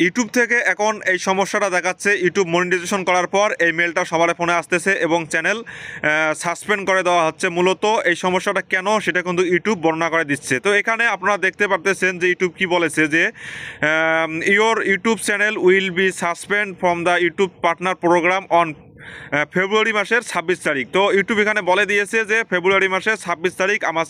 YouTube থেকে এখন এই সমস্যাটা দেখাচ্ছে। ইউটিউব মনিটাইজেশন করার পর এই মেলটা সবার ফোনে আসতেছে এবং চ্যানেল সাসপেন্ড করে দেওয়া হচ্ছে। মূলত এই সমস্যাটা কেন সেটা কিন্তু ইউটিউব বর্ণনা করে দিচ্ছে। তো এখানে আপনারা দেখতে পারতেছেন যে ইউটিউব কি বলেছে যে your YouTube channel will be suspend from the YouTube partner program on ফেব্রুয়ারি মাসের 26 তারিখ। তো ইউটিউব এখানে বলে দিয়েছে যে ফেব্রুয়ারি মাসের 26 তারিখ আমার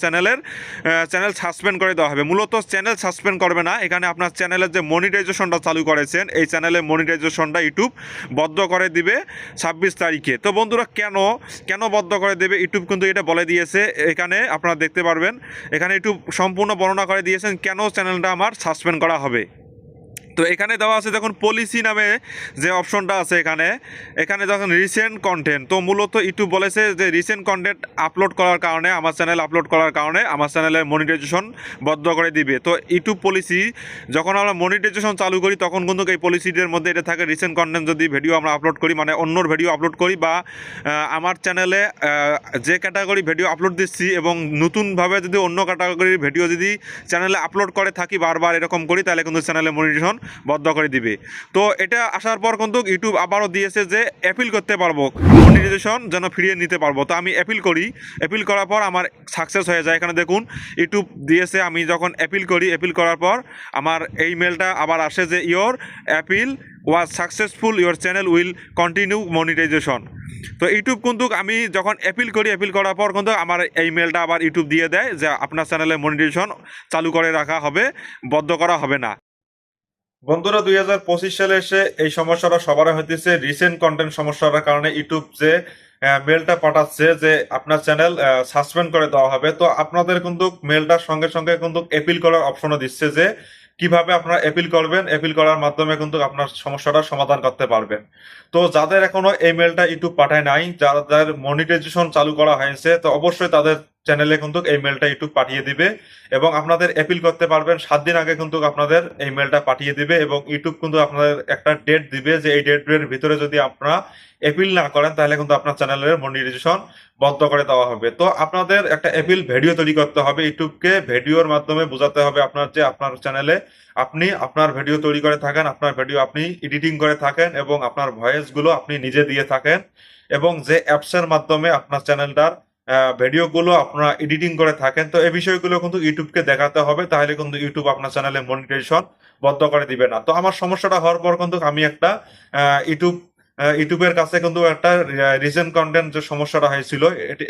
চ্যানেল সাসপেন্ড করে দেওয়া হবে। মূলত চ্যানেল সাসপেন্ড করবে না, এখানে আপনার চ্যানেলের যে মনিটাইজেশনটা চালু করেছেন এই চ্যানেলের মনিটাইজেশনটা ইউটিউব বন্ধ করে দিবে 26 তারিখে। তো বন্ধুরা কেন কেন বন্ধ করে দেবে ইউটিউব কিন্তু এটা বলে দিয়েছে। এখানে আপনারা দেখতে পারবেন, এখানে ইউটিউব সম্পূর্ণ বর্ণনা করে দিয়েছেন কেন চ্যানেলটা আমার সাসপেন্ড করা হবে। তো এখানে দেওয়া আছে দেখুন পলিসি নামে যে অপশনটা আছে এখানে, এখানে দেখুন রিসেন্ট কন্টেন্ট। তো মূলত ইউটিউব বলেছে যে রিসেন্ট কন্টেন্ট আপলোড করার কারণে, আমার চ্যানেল আপলোড করার কারণে আমার চ্যানেলের মনিটাইজেশন বন্ধ করে দিবে। তো ইউটিউব পলিসি যখন আমরা মনিটাইজেশন চালু করি তখন কিন্তু এই পলিসিদের মধ্যে এটা থাকে রিসেন্ট কন্টেন্ট যদি ভিডিও আমরা আপলোড করি, মানে অন্যর ভিডিও আপলোড করি বা আমার চ্যানেলে যে ক্যাটাগরি ভিডিও আপলোড দিচ্ছি এবং নতুনভাবে যদি অন্য ক্যাটাগরির ভিডিও যদি চ্যানেলে আপলোড করে থাকি বারবার এরকম করি, তাহলে কিন্তু চ্যানেলে মনিটাইজেশন বন্ধ করে দিবে। তো এটা আসার পর কিন্তু ইউটিউব আবারও দিয়েছে যে অ্যাপিল করতে পারবো, মনিটাইজেশন যেন ফিরিয়ে নিতে পারবো। তো আমি অ্যাপিল করি, অ্যাপিল করার পর আমার সাকসেস হয়ে যায়। এখানে দেখুন ইউটিউব দিয়েছে, আমি যখন অ্যাপিল করি, অ্যাপিল করার পর আমার এই মেলটা আবার আসে যে your appeal was successful, your channel will continue monetisation. তো ইউটিউব কিন্তু আমি যখন অ্যাপিল করি, অ্যাপিল করার পর কিন্তু আমার এই মেলটা আবার ইউটিউব দিয়ে দেয় যে আপনার চ্যানেলে মনিটাইজেশন চালু করে রাখা হবে, বন্ধ করা হবে না। বন্ধুরা 2025 সালে এসে এই সমস্যাটা সবার হইতেছে রিসেন্ট কন্টেন্ট সমস্যার কারণে ইউটিউব যে মেলটা পাঠাচ্ছে যে আপনার চ্যানেল সাসপেন্ড করে দেওয়া হবে। তো আপনাদের কিন্তু মেলটার সঙ্গে সঙ্গে কিন্তু এপিল করার অপশনও দিচ্ছে যে কিভাবে আপনারা এপিল করবেন, এপিল করার মাধ্যমে কিন্তু আপনার সমস্যাটার সমাধান করতে পারবেন। তো যাদের এখনো এই মেলটা ইউটিউব পাঠায় নাই, যাদের মনিটাইজেশন চালু করা হয়েছে, তো অবশ্যই তাদের চ্যানেলে কিন্তু এই মেলটা ইউটিউব পাঠিয়ে দিবে এবং আপনাদের অ্যাপিল করতে পারবেন। 7 দিন আগে কিন্তু আপনাদের এই মেলটা পাঠিয়ে দিবে এবং ইউটিউব কিন্তু আপনাদের একটা ডেট দিবে যে এই ডেটের ভিতরে যদি আপনারা অ্যাপিল না করেন তাহলে কিন্তু আপনার চ্যানেলের মনিটাইজেশন বন্ধ করে দেওয়া হবে। তো আপনাদের একটা অ্যাপিল ভিডিও তৈরি করতে হবে, ইউটিউবকে ভিডিওর মাধ্যমে বোঝাতে হবে আপনার যে আপনার চ্যানেলে আপনি আপনার ভিডিও তৈরি করে থাকেন, আপনার ভিডিও আপনি এডিটিং করে থাকেন এবং আপনার ভয়েসগুলো আপনি নিজে দিয়ে থাকেন এবং যে অ্যাপসের মাধ্যমে আপনার চ্যানেলটার ভিডিওগুলো আপনারা এডিটিং করে থাকেন। তো এই বিষয়গুলো কিন্তু ইউটিউবকে দেখাতে হবে, তাহলে কিন্তু ইউটিউব আপনার চ্যানেলে মনিটাইজেশন বন্ধ করে দিবে না। তো আমার সমস্যাটা হওয়ার পর কিন্তু আমি একটা ইউটিউবের কাছে কিন্তু একটা রিসেন্ট কন্টেন্ট যে সমস্যাটা হয়েছিল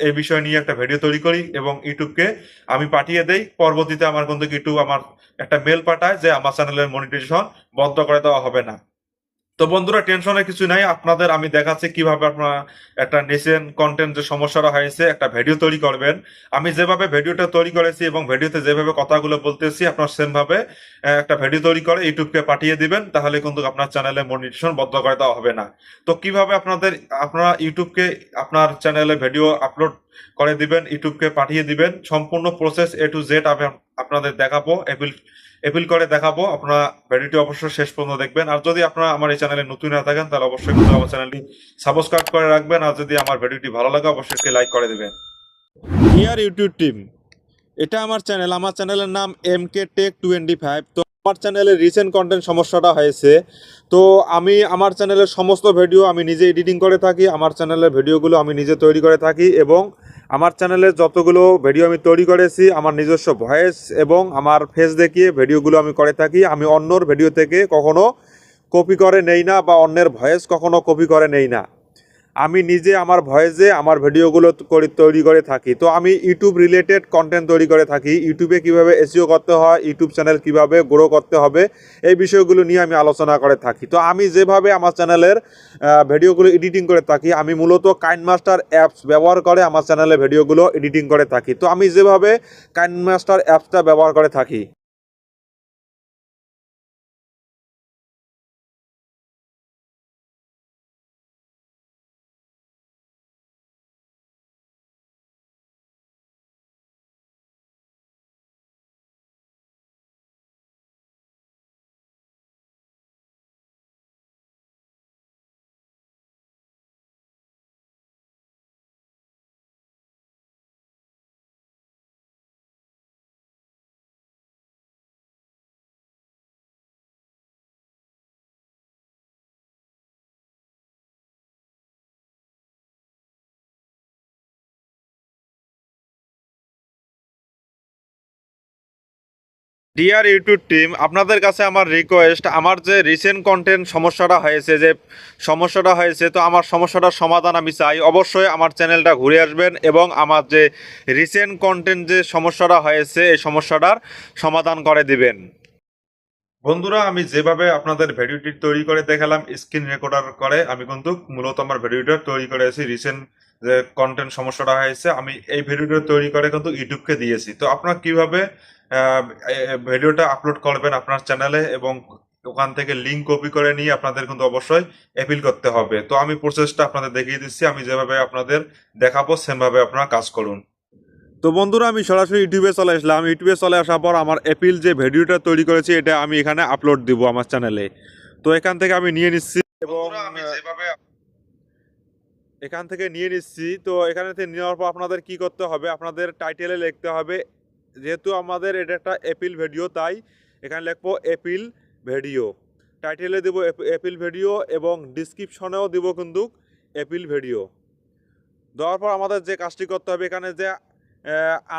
এই বিষয় নিয়ে একটা ভিডিও তৈরি করি এবং ইউটিউবকে আমি পাঠিয়ে দেই। পরবর্তীতে আমার কিন্তু ইউটিউব আমার একটা মেল পাঠায় যে আমার চ্যানেলের মনিটাইজেশন বন্ধ করে দেওয়া হবে না। তো বন্ধুরা টেনশনের কিছু নাই, আপনাদের আমি দেখাচ্ছি কিভাবে আপনারা একটা নেসেন কন্টেন্ট যে সমস্যাটা হয়েছে একটা ভিডিও তৈরি করবেন। আমি যেভাবে ভিডিওটা তৈরি করেছি এবং ভিডিওতে যেভাবে কথাগুলো বলতেছি আপনার সেম ভাবে একটা ভিডিও তৈরি করে ইউটিউবকে পাঠিয়ে দিবেন, তাহলে কিন্তু আপনার চ্যানেলে মনিটাইজেশন বন্ধ করে দেওয়া হবে না। তো কিভাবে আপনারা ইউটিউবকে আপনার চ্যানেলে ভিডিও আপলোড করে দিবেন, ইউটিউবকে পাঠিয়ে দিবেন, সম্পূর্ণ প্রসেস এ টু জেড আমি আপনাদের দেখাবো, এপিল করে দেখাবো। আপনারা ভিডিওটি অবশ্যই শেষ পর্যন্ত দেখবেন। আর যদি আপনারা আমার এই চ্যানেলে নতুন হয়ে থাকেন তাহলে অবশ্যই কিন্তু আমার চ্যানেলটি সাবস্ক্রাইব করে রাখবেন। আর যদি আমার ভিডিওটি ভালো লাগে অবশ্যই একটি লাইক করে দিবেন। ডিয়ার ইউটিউব টিম, এটা আমার চ্যানেল, আমার চ্যানেলের নাম MK Tech 25। তো আমার চ্যানেলে রিসেন্ট কন্টেন্ট সমস্যাটা হয়েছে। তো আমি আমার চ্যানেলের সমস্ত ভিডিও আমি নিজে এডিটিং করে থাকি, আমার চ্যানেলের ভিডিওগুলো আমি নিজে তৈরি করে থাকি এবং আমার চ্যানেলে যতগুলো ভিডিও আমি তৈরি করেছি আমার নিজস্ব ভয়েস এবং আমার ফেস দেখিয়ে ভিডিওগুলো আমি করে থাকি। আমি অন্যর ভিডিও থেকে কখনো কপি করে নেই না বা অন্যের ভয়েস কখনো কপি করে নেই না, আমি নিজে আমার ভয়েসে আমার ভিডিওগুলো তৈরি করে থাকি। তো আমি ইউটিউব রিলেটেড কন্টেন্ট তৈরি করে থাকি, ইউটিউবে কিভাবে এসইও করতে হয়, ইউটিউব চ্যানেল কিভাবে গ্রো করতে হবে, এই বিষয়গুলো নিয়ে আমি আলোচনা করে থাকি। তো আমি যেভাবে আমার চ্যানেলের ভিডিওগুলো এডিটিং করে থাকি, আমি মূলত কাইনমাস্টার অ্যাপস ব্যবহার করে আমার চ্যানেলে ভিডিওগুলো এডিটিং করে থাকি। তো আমি যেভাবে কাইনমাস্টার অ্যাপসটা ব্যবহার করে থাকি। ডিয়ার ইউটিউব টিম, আপনাদের কাছে আমার রিকোয়েস্ট, আমার যে রিসেন্ট কন্টেন্ট সমস্যাটা হয়েছে, তো আমার সমস্যাটার সমাধান আমি চাই। অবশ্যই আমার চ্যানেলটা ঘুরে আসবেন এবং আমার যে রিসেন্ট কন্টেন্ট যে সমস্যাটা হয়েছে এই সমস্যাটার সমাধান করে দিবেন। বন্ধুরা, আমি যেভাবে আপনাদের ভিডিওটি তৈরি করে দেখালাম স্ক্রিন রেকর্ডার করে, আমি কিন্তু মূলত আমার ভিডিওটা তৈরি করেছি। রিসেন্ট যে কন্টেন্ট সমস্যাটা হয়েছে আমি এই ভিডিওটা তৈরি করে কিন্তু ইউটিউবকে দিয়েছি। তো আপনারা কিভাবে ভিডিওটা আপলোড করবেন আপনার চ্যানেলে এবং ওখান থেকে লিঙ্ক কপি করে নিয়ে আপনাদের কিন্তু অবশ্যই অ্যাপিল করতে হবে। তো আমি প্রসেসটা আপনাদের দেখিয়ে দিচ্ছি, আমি যেভাবে আপনাদের দেখাবো সেমভাবে আপনারা কাজ করুন। তো বন্ধুরা, আমি সরাসরি ইউটিউবে চলে আসলাম। ইউটিউবে চলে আসার পর আমার অ্যাপিল যে ভিডিওটা তৈরি করেছি এটা আমি এখানে আপলোড দিব আমার চ্যানেলে। তো এখান থেকে আমি নিয়ে নিচ্ছি এবং এখান থেকে নিয়ে নিচ্ছি। তো এখানে থেকে নেওয়ার পর আপনাদের কি করতে হবে, আপনাদের টাইটেলে লিখতে হবে, যেহেতু আমাদের এটা একটা অ্যাপিল ভিডিও তাই এখানে লিখবো অ্যাপিল ভিডিও। টাইটেলে দেবো অ্যাপিল ভিডিও এবং ডিসক্রিপশনেও দিব কিন্তু অ্যাপিল ভিডিও। দেওয়ার পর আমাদের যে কাজটি করতে হবে, এখানে যে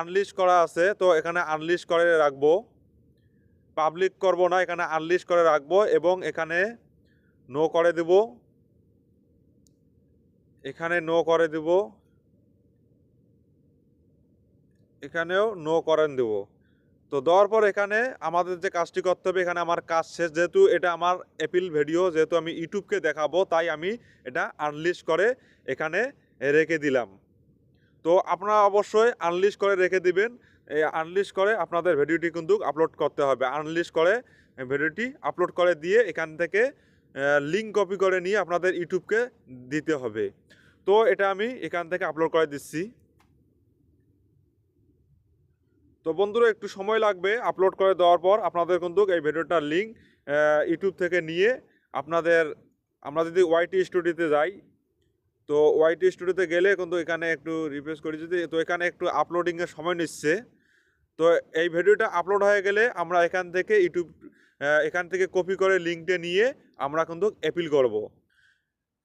আনলিস্ট করা আছে তো এখানে আনলিস্ট করে রাখবো, পাবলিক করব না, এখানে আনলিস্ট করে রাখবো এবং এখানে নো করে দেব, এখানে নো করে দেব, এখানেও নো করেন দেব। তো দেওয়ার পর এখানে আমাদের যে কাজটি করতে হবে, এখানে আমার কাজ শেষ। যেহেতু এটা আমার অ্যাপিল ভিডিও, যেহেতু আমি ইউটিউবকে দেখাবো তাই আমি এটা আনলিস্ট করে এখানে রেখে দিলাম। তো আপনারা অবশ্যই আনলিস্ট করে রেখে দিবেন। এই আনলিস্ট করে আপনাদের ভিডিওটি কিন্তু আপলোড করতে হবে। আনলিস্ট করে ভিডিওটি আপলোড করে দিয়ে এখান থেকে লিঙ্ক কপি করে নিয়ে আপনাদের ইউটিউবকে দিতে হবে। তো এটা আমি এখান থেকে আপলোড করে দিচ্ছি। তো বন্ধুরা, একটু সময় লাগবে আপলোড করে দেওয়ার পর আপনাদের কিন্তু এই ভিডিওটার লিঙ্ক ইউটিউব থেকে নিয়ে আপনাদের, আমরা যদি ওয়াইটি স্টুডিওতে যাই, তো ওয়াইটি স্টুডিওতে গেলে কিন্তু এখানে একটু রিফ্রেশ করি যদি, তো এখানে একটু আপলোডিংয়ের সময় নিচ্ছে। তো এই ভিডিওটা আপলোড হয়ে গেলে আমরা এখান থেকে এখান থেকে কপি করে লিঙ্কটা নিয়ে আমরা কিন্তু অ্যাপিল করব।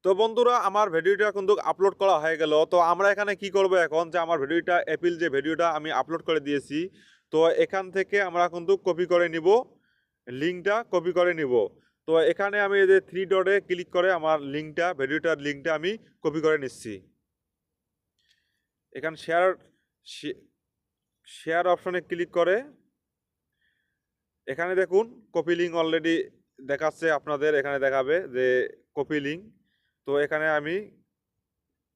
তো বন্ধুরা, আমার ভিডিওটা কিন্তু আপলোড করা হয়ে গেল। তো আমরা এখানে কি করব এখন, যে আমার ভিডিওটা অ্যাপিল যে ভিডিওটা আমি আপলোড করে দিয়েছি, তো এখান থেকে আমরা কিন্তু কপি করে নিব, লিঙ্কটা কপি করে নিব। তো এখানে আমি এই যে 3 ডটে ক্লিক করে আমার লিঙ্কটা, ভিডিওটার লিঙ্কটা আমি কপি করে নিচ্ছি। এখানে শেয়ার অপশনে ক্লিক করে এখানে দেখুন কপি লিঙ্ক অলরেডি দেখাচ্ছে, আপনাদের এখানে দেখাবে যে কপি লিঙ্ক। তো এখানে আমি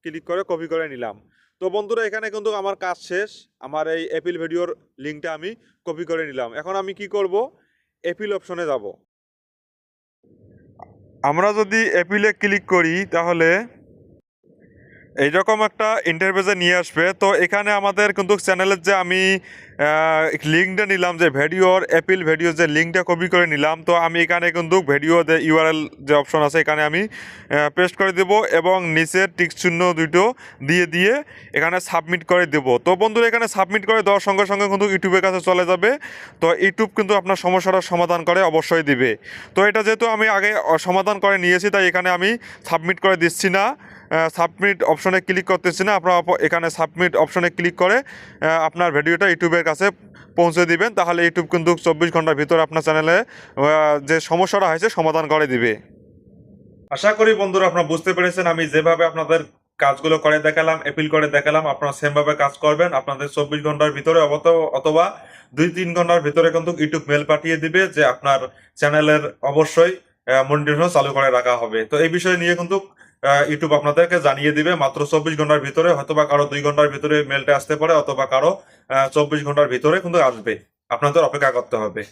ক্লিক করে কপি করে নিলাম। তো বন্ধুরা, এখানে কিন্তু আমার কাজ শেষ। আমার এই অ্যাপিল ভিডিওর লিঙ্কটা আমি কপি করে নিলাম। এখন আমি কি করব, অ্যাপিল অপশনে যাব। আমরা যদি অ্যাপিলে ক্লিক করি তাহলে এইরকম একটা ইন্টারফেসে নিয়ে আসবে। তো এখানে আমাদের কিন্তু চ্যানেলের যে আমি লিঙ্কটা নিলাম, যে ভিডিওর অ্যাপিল ভিডিও যে লিঙ্কটা কপি করে নিলাম, তো আমি এখানে কিন্তু ভিডিও যে ইউআরএল যে অপশন আছে এখানে আমি পেস্ট করে দেব এবং নিচের টিক চিহ্ন দুটো দিয়ে এখানে সাবমিট করে দেব। তো বন্ধুরা, এখানে সাবমিট করে দেওয়ার সঙ্গে সঙ্গে কিন্তু ইউটিউবের কাছে চলে যাবে। তো ইউটিউব কিন্তু আপনার সমস্যাটার সমাধান করে অবশ্যই দিবে। তো এটা যেহেতু আমি আগে সমাধান করে নিয়েছি তাই এখানে আমি সাবমিট করে দিচ্ছি না, সাবমিট অপশনে ক্লিক করতেছি না। আপনারা এখানে সাবমিট অপশনে ক্লিক করে আপনার ভিডিওটা ইউটিউবের কাছে পৌঁছে দিবেন, তাহলে ইউটিউব কিন্তু 24 ঘন্টার ভিতরে আপনার চ্যানেলে যে সমস্যাটা হয়েছে সমাধান করে দিবে। আশা করি বন্ধুরা আপনারা বুঝতে পেরেছেন, আমি যেভাবে আপনাদের কাজগুলো করে দেখালাম, অ্যাপিল করে দেখালাম, আপনারা সেমভাবে কাজ করবেন। আপনাদের 24 ঘন্টার ভিতরে অথবা 2-3 ঘন্টার ভিতরে কিন্তু ইউটিউব মেল পাঠিয়ে দিবে যে আপনার চ্যানেলের অবশ্যই মনিটরিং চালু করে রাখা হবে। তো এই বিষয় নিয়ে কিন্তু ইউটিউব আপনাদেরকে জানিয়ে দিবে মাত্র 24 ঘন্টার ভিতরে। হয়তোবা কারো 2 ঘন্টার ভিতরে মেলটা আসতে পারে, অথবা কারো 24 ঘন্টার ভিতরে কিন্তু আসবে। আপনাদের অপেক্ষা করতে হবে।